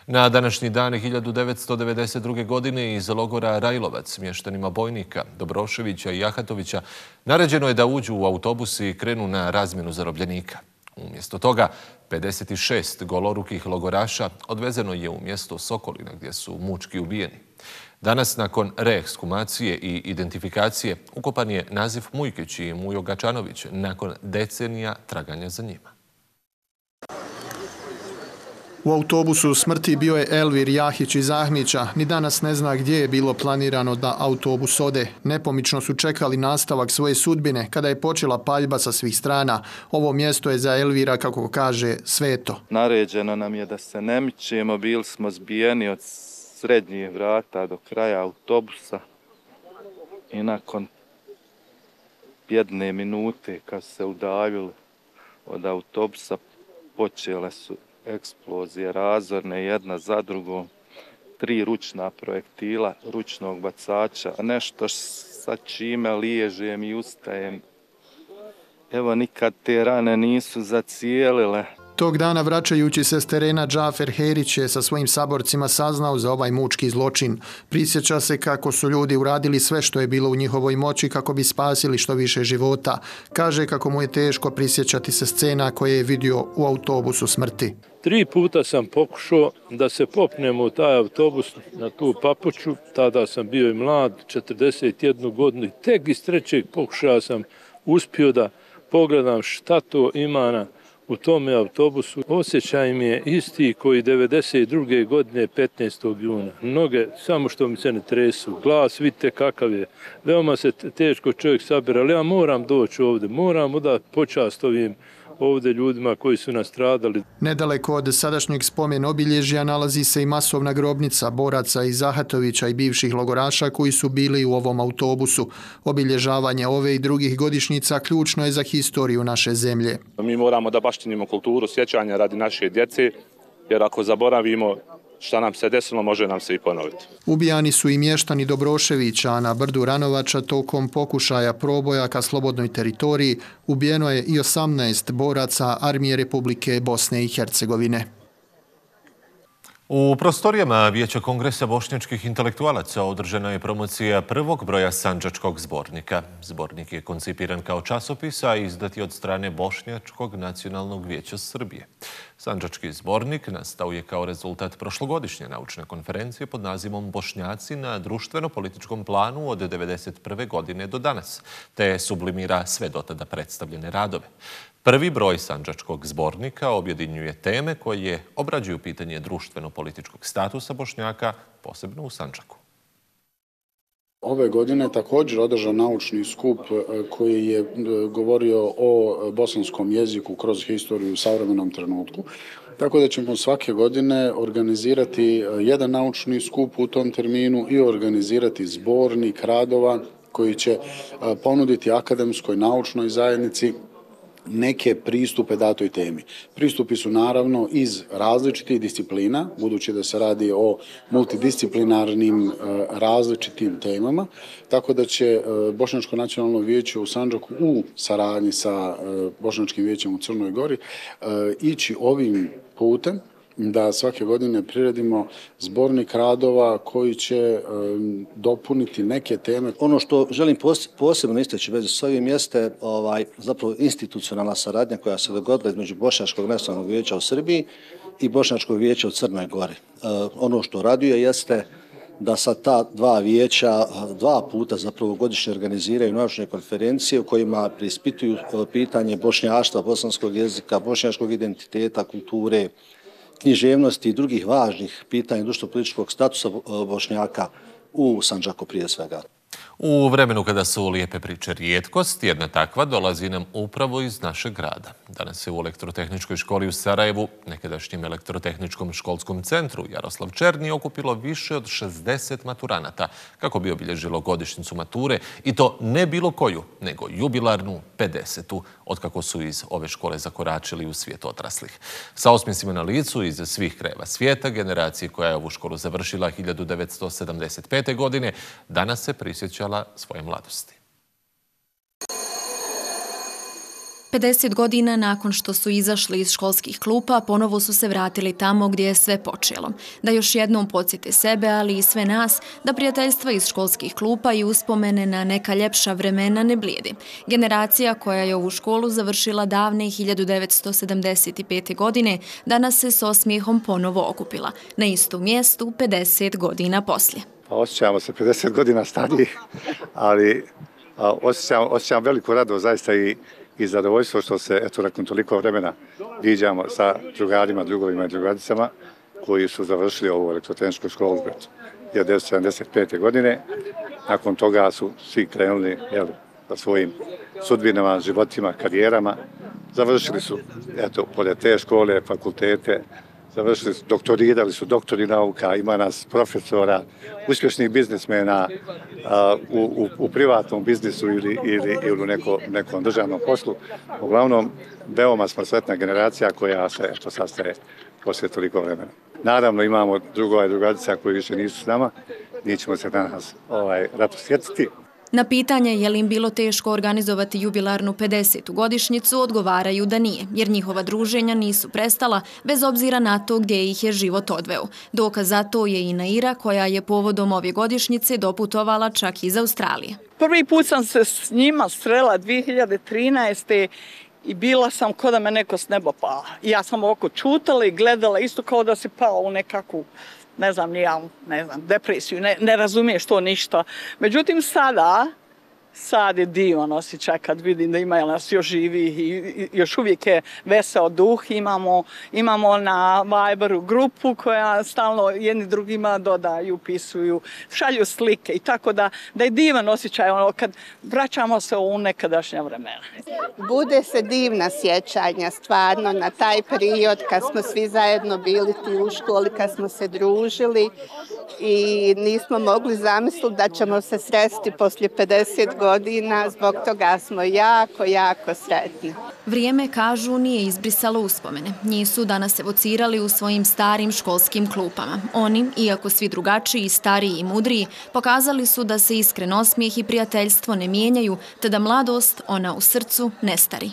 Na današnji dan 1992. godine iz logora Rajlovac mještanima Bojnika, Dobroševića i Ahatovića naređeno je da uđu u autobus i krenu na razmjenu zarobljenika. Umjesto toga, 56 golorukih logoraša odvezeno je u mjesto Sokolina gdje su mučki ubijeni. Danas, nakon reekshumacije i identifikacije, ukopan je Nazif Mujkić i Mujo Gačanović nakon decenija traganja za njima. U autobusu smrti bio je Elvir Jahić iz Ahmića. Ni danas ne zna gdje je bilo planirano da autobus ode. Nepomično su čekali nastavak svoje sudbine kada je počela paljba sa svih strana. Ovo mjesto je za Elvira, kako kaže, sveto. Naređeno nam je da se ne mičemo, bili smo zbijeni od srednjih vrata do kraja autobusa i nakon jedne minute kad se udaljili od autobusa počele su eksplozije razorne jedna za drugom, 3 ručna projektila ručnog bacača, nešto sa čime liježem i ustajem. Evo, nikad te rane nisu zacijelile. Tog dana, vraćajući se s terena, Džafer Herić je sa svojim saborcima saznao za ovaj mučki zločin. Prisjeća se kako su ljudi uradili sve što je bilo u njihovoj moći kako bi spasili što više života. Kaže kako mu je teško prisjećati se scena koje je vidio u autobusu smrti. 3 puta sam pokušao da se popnem u taj autobus na tu papuču. Tada sam bio i mlad, 41 godinu. Tek iz 3. pokušaja sam uspio da pogledam šta to ima u tome autobusu. Osjećaj mi je isti koji 92. godine 15. juna. Noge samo što mi se ne tresu. Glas vidite kakav je. Veoma se teško čovjek sabira, ali ja moram doći ovdje. Moram da počast ovim ovdje ljudima koji su nastradali. Nedaleko od sadašnjeg spomen obilježja nalazi se i masovna grobnica boraca iz Ahatovića i bivših logoraša koji su bili u ovom autobusu. Obilježavanje ove i drugih godišnjica ključno je za historiju naše zemlje. Mi moramo da baštinimo kulturu sjećanja radi naše djece, jer ako zaboravimo šta nam se desilo, može nam se i ponoviti. Ubijani su i mještani Dobroševića, a na brdu Ranovača tokom pokušaja proboja ka slobodnoj teritoriji ubijeno je i 18 boraca Armije Republike Bosne i Hercegovine. U prostorijama Vijeća kongresa bošnjačkih intelektualaca održana je promocija prvog broja Sandžačkog zbornika. Zbornik je koncipiran kao časopis, a izdat je od strane Bošnjačkog nacionalnog vijeća Srbije. Sandžački zbornik nastao je kao rezultat prošlogodišnje naučne konferencije pod nazivom Bošnjaci na društveno-političkom planu od 1991. godine do danas, te sublimira sve dotada predstavljene radove. Prvi broj Sandžačkog zbornika objedinjuje teme koje obrađuju pitanje društveno-političkog statusa Bošnjaka, posebno u Sandžaku. Ove godine također održan naučni skup koji je govorio o bosanskom jeziku kroz historiju u savremenom trenutku. Tako da ćemo svake godine organizirati jedan naučni skup u tom terminu i organizirati zbornik radova koji će ponuditi akademskoj naučnoj zajednici neke pristupe datoj temi. Pristupi su naravno iz različitih disciplina, budući da se radi o multidisciplinarnim različitim temama, tako da će Bošnjačko nacionalno vijeće u Sandžaku u saradnji sa Bošnjačkim vijećem u Crnoj Gori ići ovim putem da svake godine priredimo zbornik radova koji će dopuniti neke teme. Ono što želim posebno istaći vezi s ovim jeste zapravo institucionalna saradnja koja se dogodila između Bošnjačkog nacionalnog vijeća u Srbiji i Bošnjačkog vijeća u Crnoj Gori. Ono što raduje jeste da sa ta dva vijeća 2 puta zapravo godišnje organiziraju naučne konferencije u kojima preispituju pitanje bošnjaštva, bosanskog jezika, bošnjačkog identiteta, kulture, književnosti i drugih važnih pitanja društveno-političkog statusa Bošnjaka u Sandžaku prije svega. U vremenu kada su lijepe priče rijetkost, jedna takva dolazi nam upravo iz našeg grada. Danas se u Elektrotehničkoj školi u Sarajevu, nekadašnjem Elektrotehničkom školskom centru Jaroslav Černi, okupilo više od 60 maturanata kako bi obilježilo godišnjicu mature, i to ne bilo koju, nego jubilarnu 50. otkako su iz ove škole zakoračili u svijet odraslih. Sa osmjesima na licu iz svih krajeva svijeta, generacije koja je ovu školu završila 1975. godine, danas se prisjećala svoje mladosti. 50 godina nakon što su izašli iz školskih klupa, ponovo su se vratili tamo gdje je sve počelo. Da još jednom podsjete sebe, ali i sve nas, da prijateljstva iz školskih klupa i uspomene na neka ljepša vremena ne blijedi. Generacija koja je ovu školu završila davne 1975. godine, danas se s osmijehom ponovo okupila. Na istom mjestu 50 godina poslije. Osjećamo se 50 godina stariji, ali osjećam veliku radost zaista i zadovoljstvo što se nakon toliko vremena viđamo sa drugarima, drugovima i drugaricama koji su završili ovu elektrotehničku školu 1975. godine. Nakon toga su svi krenuli sa svojim sudbinama, životima, karijerama. Završili su pored te škole, fakultete, završili su, doktorirali su doktori nauka, ima nas profesora, uspješnih biznismena u privatnom biznisu ili u nekom državnom poslu. Uglavnom, veoma smo sretna generacija koja se sastaje poslije toliko vremena. Naravno, imamo drugova i drugarica koji više nisu s nama, njih ćemo se danas rado sjetiti. Na pitanje je li im bilo teško organizovati jubilarnu 50. godišnjicu odgovaraju da nije, jer njihova druženja nisu prestala bez obzira na to gdje ih je život odveo. Dokaz za to je i Naira koja je povodom ove godišnjice doputovala čak iz Australije. Prvi put sam se s njima srela 2013. i bila sam ko da me neko s neba pala. Ja sam ovako čutala i gledala isto kao da se pao u nekakvu depresiju, ne razumiješ to ništa. Međutim, sad je divan osjećaj kad vidim da ima nas još živih i još uvijek je veseo duh. Imamo na Viberu grupu koja stalno jedni drugima dodaju, upisuju, šalju slike i tako da je divan osjećaj kad vraćamo se u nekadašnja vremena. Bude se divna sjećanja stvarno na taj period kad smo svi zajedno bili tu u školi, kad smo se družili i nismo mogli zamisliti da ćemo se sresti poslije 50 godina, zbog toga smo jako sretni. Vrijeme, kažu, nije izbrisalo uspomene. Njih su danas evocirali u svojim starim školskim klupama. Oni, iako svi drugačiji, stariji i mudriji, pokazali su da se iskren osmijeh i prijateljstvo ne mijenjaju, te da mladost, ona u srcu, ne stari.